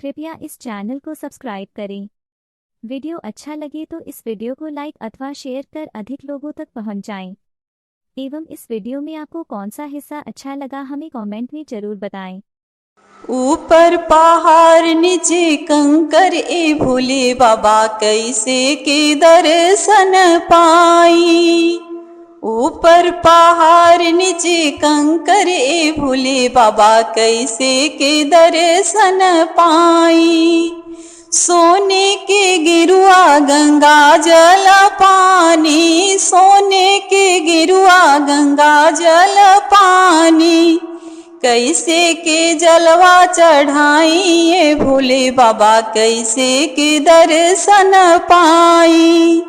कृपया इस चैनल को सब्सक्राइब करें। वीडियो अच्छा लगे तो इस वीडियो को लाइक अथवा शेयर कर अधिक लोगों तक पहुंचाएं। एवं इस वीडियो में आपको कौन सा हिस्सा अच्छा लगा हमें कमेंट में जरूर बताएं। ऊपर पहाड़ नीचे कंकर ए भोले बाबा कैसे के दर्शन पाई। ऊपर पहाड़ नीचे कंकर ए भोले बाबा कैसे के दर्शन पाई। सोने के गिरुआ गंगा जल पानी, सोने के गिरुआ गंगा जल पानी, कैसे के जलवा चढ़ाई भोले बाबा कैसे के दर्शन पाई।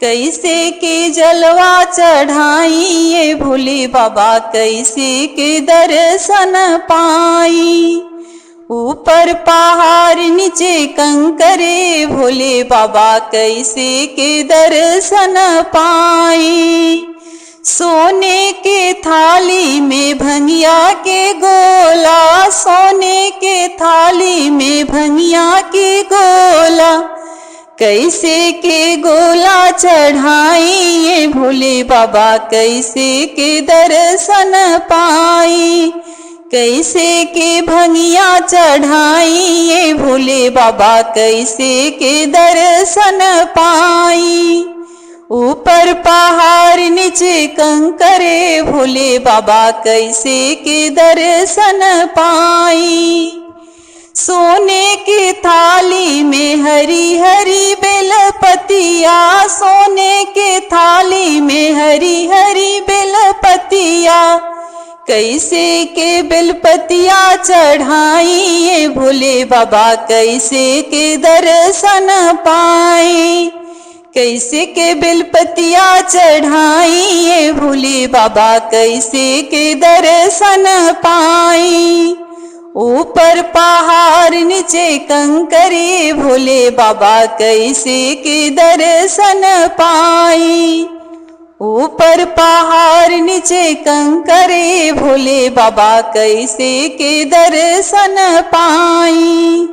कैसे के जलवा चढ़ाई भोले बाबा कैसे के दर्शन पाई। ऊपर पहाड़ नीचे कंकरे भोले बाबा कैसे के दर्शन पाई। सोने के थाली में भंगिया के गोला, सोने के थाली में भंगिया के गोला, कैसे के गोला चढ़ाई भोले बाबा कैसे के दर्शन पाई। कैसे के भंगिया चढ़ाई भोले बाबा कैसे के दर्शन पाई। ऊपर पहाड़ नीचे कंकरे भोले बाबा कैसे के दर्शन पाई। सोने की थाली में हरी हरी बेलपतिया, सोने के थाली में हरी हरी बेलपतिया, कैसे के बेलपतिया चढ़ाई भोले बाबा कैसे के दर्शन पाई। कैसे के बेलपतिया चढ़ाई भोले बाबा कैसे के दर्शन पाई। ऊपर पहाड़ नीचे कंकरे भोले बाबा कैसे के दर्शन पाई। ऊपर पहाड़ नीचे कंकरे भोले बाबा कैसे के दर्शन पाई।